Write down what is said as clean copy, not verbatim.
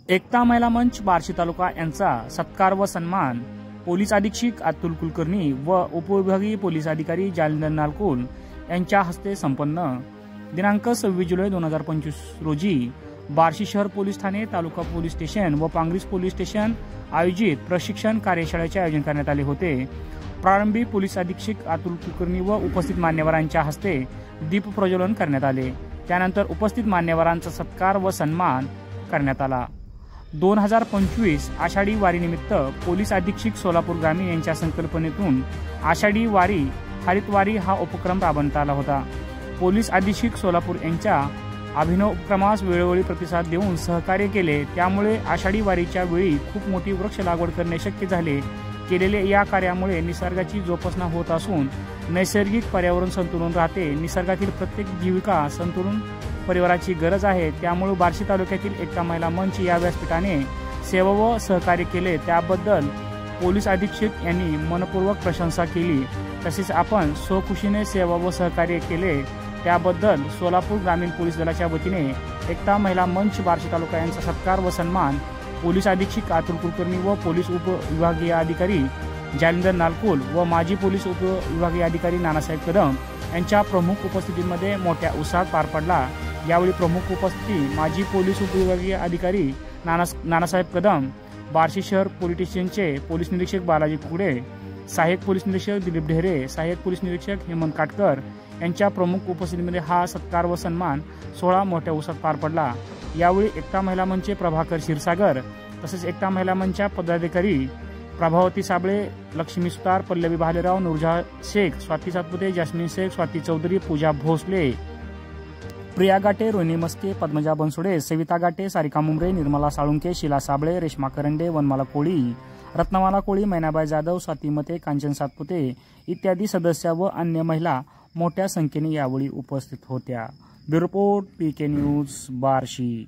एकता महिला मंच बार्शी तालुका यांचा सत्कार व सन्मान पोलीस अधीक्षक अतुल कुलकर्णी व उपविभागीय पोलीस अधिकारी जालिंदर नालकुल यांच्या हस्ते संपन्न। दिनांक 26 जुलै 2025 रोजी बार्शी शहर पोलीस ठाणे, तालुका पोलीस स्टेशन व पांगरीस पोलीस स्टेशन आयोजित प्रशिक्षण कार्यशाळेचे आयोजन करण्यात आले होते। प्रारंभी पोलीस अधीक्षक अतुल कुलकर्णी व उपस्थित मान्यवरांच्या हस्ते दीप प्रज्वलन करण्यात आले। त्यानंतर उपस्थित मान्यवरांचा सत्कार व सन्मान करण्यात आला। 2025 आषाढी वारीनिमित्त पोलीस अधीक्षक सोलापूर ग्रामीण यांच्या संकल्पनेतून आषाढी वारी हरित वारी हा उपक्रम राबवण्यात आला होता। पोलीस अधीक्षक सोलापूर यांच्या अभिनव उपक्रमास वेळोवेळी प्रतिसाद देऊन सहकार्य केले, त्यामुळे आषाढी वारीच्या वेळी खूप मोठी वृक्ष लागवड करणे शक्य झाले। केलेल्या या कार्यामुळे निसर्गाची जोपासना होत असून नैसर्गिक पर्यावरण संतुलन राहते। निसर्गातील प्रत्येक जीविका संतुलन परिवाराची गरज आहे। त्यामुळे बार्शी तालुक्यातील एकता महिला मंच या व्यासपीठाने सेवा व सहकार्य केले, त्याबद्दल पोलीस अधीक्षक यांनी मनपूर्वक प्रशंसा केली। तसेच आपण स्वखुशीने सेवा व सहकार्य केले त्याबद्दल सोलापूर ग्रामीण पोलीस दलाच्या वतीने एकता महिला मंच बार्शी तालुका यांचा सत्कार व सन्मान पोलीस अधीक्षक अतुल कुलकर्णी व पोलीस उपविभागीय अधिकारी जालिंदर नालकुल व माजी पोलीस उपविभागीय अधिकारी नानासाहेब कदम यांच्या प्रमुख उपस्थितीमध्ये मोठ्या उत्साहात पार पडला। यावेळी प्रमुख उपस्थिती माजी पोलीस उपविभागीय अधिकारी नानासाहेब कदम, बार्शी शहर पोलीस स्टेशनचे पोलीस निरीक्षक बालाजी कुकडे, सहाय्यक पोलीस निरीक्षक दिलीप ढेरे, सहाय्यक पोलीस निरीक्षक हेमंत काटकर यांच्या प्रमुख उपस्थितीमध्ये हा सत्कार व सन्मान सोहळा मोठ्या उत्साहात पार पडला। यावेळी एकता महिला मंचचे प्रभाकर क्षीरसागर तसेच एकता महिला मंचच्या पदाधिकारी प्रभावती साबळे, लक्ष्मी सुतार, पल्लवी भालेराव, नूरजहां शेख, स्वाती सातपुते, जास्मिन शेख, स्वाती चौधरी, पूजा भोसले, प्रिया गाटे, रोहिणी मस्के, पद्मजा बनसोडे, सविता गाटे, सारिका मुंबरे, निर्मला साळुंके, शीला साबळे, रेश्मा करंडे, वनमाला कोळी, रत्नमाला कोळी, मैनाबाई जाधव, स्वाती मते, कांचन सातपुते इत्यादी सदस्य व अन्य महिला मोठ्या संख्येने यावेळी उपस्थित होत्या। Bureau report PK news Barshi.